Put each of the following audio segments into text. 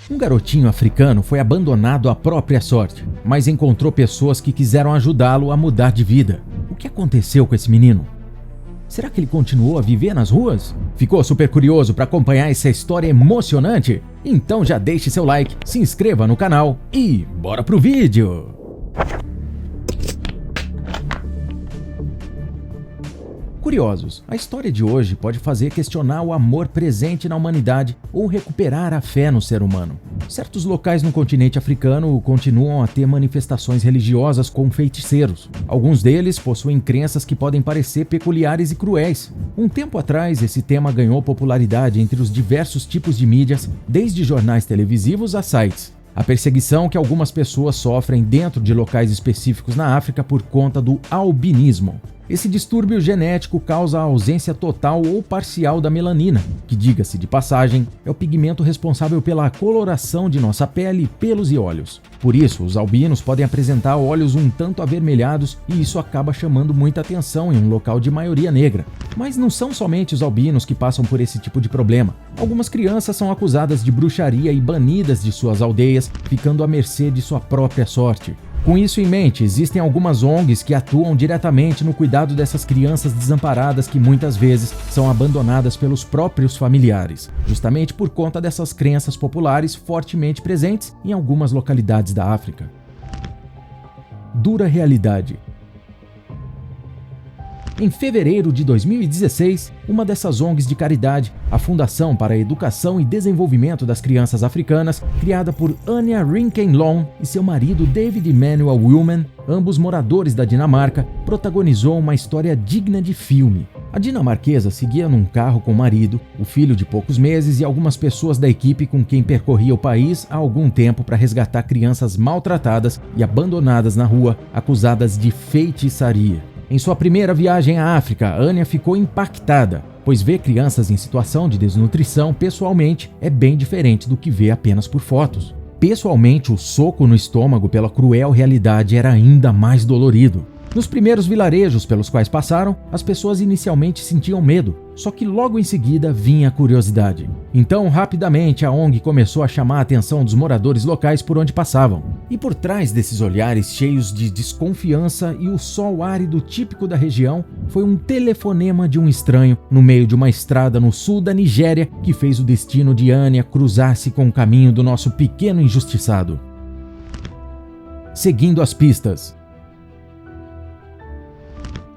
Um garotinho africano foi abandonado à própria sorte, mas encontrou pessoas que quiseram ajudá-lo a mudar de vida. O que aconteceu com esse menino? Será que ele continuou a viver nas ruas? Ficou super curioso para acompanhar essa história emocionante? Então já deixe seu like, se inscreva no canal e bora pro vídeo! Curiosos, a história de hoje pode fazer questionar o amor presente na humanidade ou recuperar a fé no ser humano. Certos locais no continente africano continuam a ter manifestações religiosas com feiticeiros. Alguns deles possuem crenças que podem parecer peculiares e cruéis. Um tempo atrás, esse tema ganhou popularidade entre os diversos tipos de mídias, desde jornais televisivos a sites. A perseguição que algumas pessoas sofrem dentro de locais específicos na África por conta do albinismo. Esse distúrbio genético causa a ausência total ou parcial da melanina, que, diga-se de passagem, é o pigmento responsável pela coloração de nossa pele, pelos e olhos. Por isso, os albinos podem apresentar olhos um tanto avermelhados e isso acaba chamando muita atenção em um local de maioria negra. Mas não são somente os albinos que passam por esse tipo de problema. Algumas crianças são acusadas de bruxaria e banidas de suas aldeias, ficando à mercê de sua própria sorte. Com isso em mente, existem algumas ONGs que atuam diretamente no cuidado dessas crianças desamparadas que muitas vezes são abandonadas pelos próprios familiares, justamente por conta dessas crenças populares fortemente presentes em algumas localidades da África. Dura realidade. Em fevereiro de 2016, uma dessas ONGs de caridade, a Fundação para a Educação e Desenvolvimento das Crianças Africanas, criada por Anya Rinkenlon e seu marido David Emmanuel Willman, ambos moradores da Dinamarca, protagonizou uma história digna de filme. A dinamarquesa seguia num carro com o marido, o filho de poucos meses e algumas pessoas da equipe com quem percorria o país há algum tempo para resgatar crianças maltratadas e abandonadas na rua, acusadas de feitiçaria. Em sua primeira viagem à África, Anya ficou impactada, pois ver crianças em situação de desnutrição pessoalmente é bem diferente do que ver apenas por fotos. Pessoalmente, o soco no estômago pela cruel realidade era ainda mais dolorido. Nos primeiros vilarejos pelos quais passaram, as pessoas inicialmente sentiam medo, só que logo em seguida vinha a curiosidade. Então, rapidamente, a ONG começou a chamar a atenção dos moradores locais por onde passavam. E por trás desses olhares cheios de desconfiança e o sol árido típico da região, foi um telefonema de um estranho no meio de uma estrada no sul da Nigéria que fez o destino de Anya cruzar-se com o caminho do nosso pequeno injustiçado. Seguindo as pistas.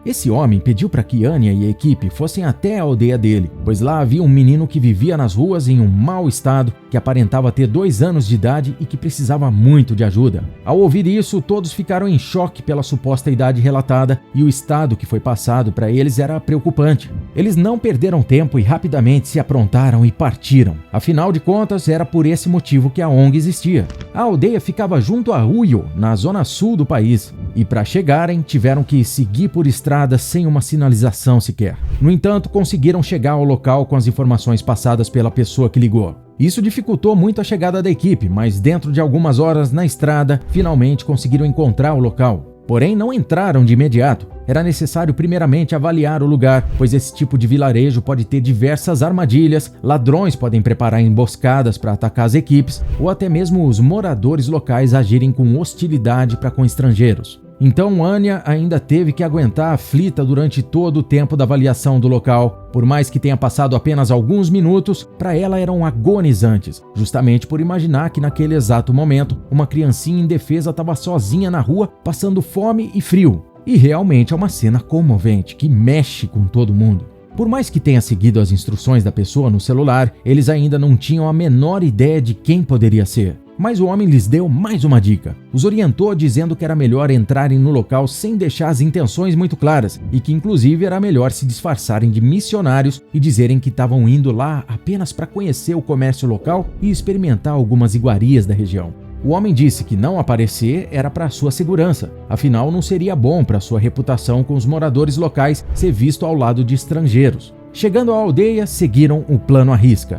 Esse homem pediu para que Anya e a equipe fossem até a aldeia dele, pois lá havia um menino que vivia nas ruas em um mau estado, que aparentava ter 2 anos de idade e que precisava muito de ajuda. Ao ouvir isso, todos ficaram em choque pela suposta idade relatada e o estado que foi passado para eles era preocupante. Eles não perderam tempo e rapidamente se aprontaram e partiram. Afinal de contas, era por esse motivo que a ONG existia. A aldeia ficava junto a Uyo, na zona sul do país, e para chegarem tiveram que seguir por estradas sem uma sinalização sequer. No entanto, conseguiram chegar ao local com as informações passadas pela pessoa que ligou. Isso dificultou muito a chegada da equipe, mas dentro de algumas horas na estrada, finalmente conseguiram encontrar o local. Porém, não entraram de imediato. Era necessário primeiramente avaliar o lugar, pois esse tipo de vilarejo pode ter diversas armadilhas, ladrões podem preparar emboscadas para atacar as equipes, ou até mesmo os moradores locais agirem com hostilidade para com estrangeiros. Então Anya ainda teve que aguentar aflita durante todo o tempo da avaliação do local. Por mais que tenha passado apenas alguns minutos, para ela eram agonizantes, justamente por imaginar que naquele exato momento, uma criancinha indefesa estava sozinha na rua, passando fome e frio. E realmente é uma cena comovente, que mexe com todo mundo. Por mais que tenha seguido as instruções da pessoa no celular, eles ainda não tinham a menor ideia de quem poderia ser. Mas o homem lhes deu mais uma dica. Os orientou dizendo que era melhor entrarem no local sem deixar as intenções muito claras e que inclusive era melhor se disfarçarem de missionários e dizerem que estavam indo lá apenas para conhecer o comércio local e experimentar algumas iguarias da região. O homem disse que não aparecer era para sua segurança, afinal não seria bom para sua reputação com os moradores locais ser visto ao lado de estrangeiros. Chegando à aldeia, seguiram o plano à risca.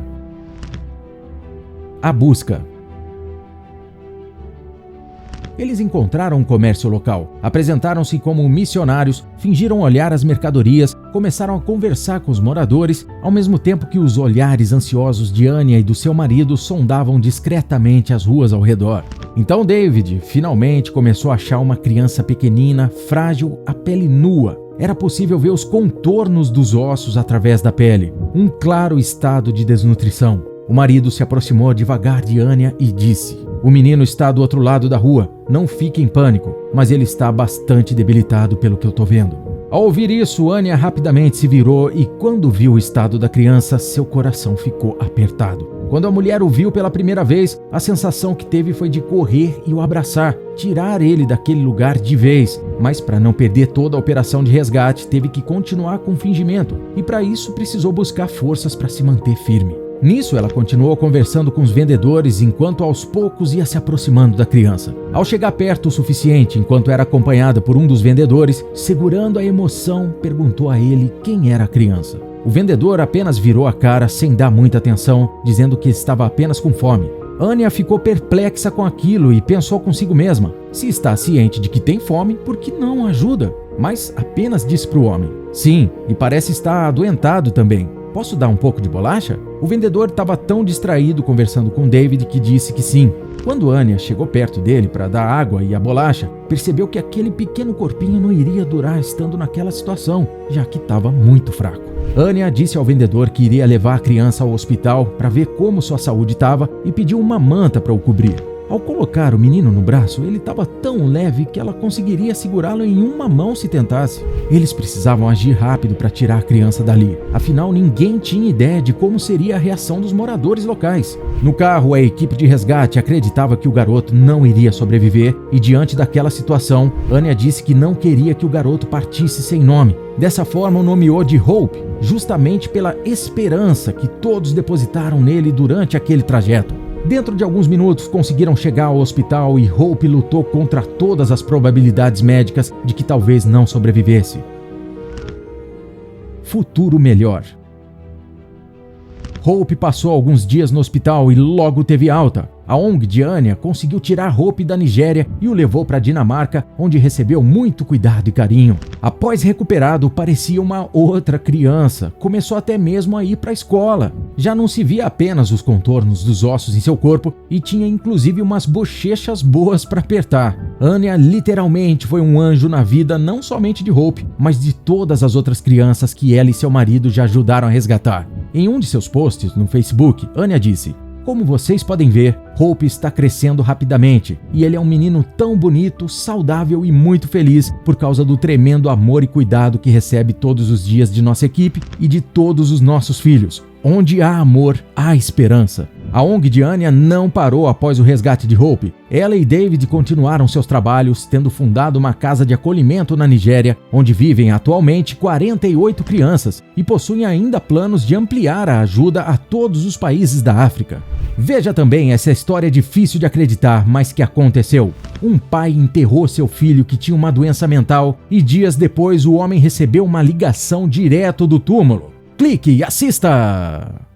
A busca. Eles encontraram um comércio local, apresentaram-se como missionários, fingiram olhar as mercadorias, começaram a conversar com os moradores, ao mesmo tempo que os olhares ansiosos de Anya e do seu marido sondavam discretamente as ruas ao redor. Então David finalmente começou a achar uma criança pequenina, frágil, a pele nua. Era possível ver os contornos dos ossos através da pele, um claro estado de desnutrição. O marido se aproximou devagar de Anya e disse: "O menino está do outro lado da rua, não fique em pânico, mas ele está bastante debilitado pelo que eu tô vendo." Ao ouvir isso, Anya rapidamente se virou e quando viu o estado da criança, seu coração ficou apertado. Quando a mulher o viu pela primeira vez, a sensação que teve foi de correr e o abraçar, tirar ele daquele lugar de vez. Mas para não perder toda a operação de resgate, teve que continuar com o fingimento e para isso precisou buscar forças para se manter firme. Nisso, ela continuou conversando com os vendedores enquanto aos poucos ia se aproximando da criança. Ao chegar perto o suficiente, enquanto era acompanhada por um dos vendedores, segurando a emoção, perguntou a ele quem era a criança. O vendedor apenas virou a cara sem dar muita atenção, dizendo que estava apenas com fome. Anya ficou perplexa com aquilo e pensou consigo mesma: se está ciente de que tem fome, por que não ajuda? Mas apenas disse para o homem: "Sim, e parece estar adoentado também. Posso dar um pouco de bolacha?" O vendedor estava tão distraído conversando com David que disse que sim. Quando Anya chegou perto dele para dar água e a bolacha, percebeu que aquele pequeno corpinho não iria durar estando naquela situação, já que estava muito fraco. Anya disse ao vendedor que iria levar a criança ao hospital para ver como sua saúde estava e pediu uma manta para o cobrir. Ao colocar o menino no braço, ele estava tão leve que ela conseguiria segurá-lo em uma mão se tentasse. Eles precisavam agir rápido para tirar a criança dali. Afinal, ninguém tinha ideia de como seria a reação dos moradores locais. No carro, a equipe de resgate acreditava que o garoto não iria sobreviver e, diante daquela situação, Anya disse que não queria que o garoto partisse sem nome. Dessa forma, o nomeou de Hope, justamente pela esperança que todos depositaram nele durante aquele trajeto. Dentro de alguns minutos conseguiram chegar ao hospital e Hope lutou contra todas as probabilidades médicas de que talvez não sobrevivesse. Futuro melhor. Hope passou alguns dias no hospital e logo teve alta. A ONG de Anya conseguiu tirar Hope da Nigéria e o levou para a Dinamarca, onde recebeu muito cuidado e carinho. Após recuperado, parecia uma outra criança. Começou até mesmo a ir para a escola. Já não se via apenas os contornos dos ossos em seu corpo e tinha inclusive umas bochechas boas para apertar. Anya literalmente foi um anjo na vida não somente de Hope, mas de todas as outras crianças que ela e seu marido já ajudaram a resgatar. Em um de seus posts no Facebook, Anya disse: "Como vocês podem ver, Hope está crescendo rapidamente e ele é um menino tão bonito, saudável e muito feliz por causa do tremendo amor e cuidado que recebe todos os dias de nossa equipe e de todos os nossos filhos. Onde há amor, há esperança." A ONG de Anya não parou após o resgate de Hope. Ela e David continuaram seus trabalhos, tendo fundado uma casa de acolhimento na Nigéria, onde vivem atualmente 48 crianças e possuem ainda planos de ampliar a ajuda a todos os países da África. Veja também essa história difícil de acreditar, mas que aconteceu. Um pai enterrou seu filho que tinha uma doença mental e dias depois o homem recebeu uma ligação direto do túmulo. Clique e assista!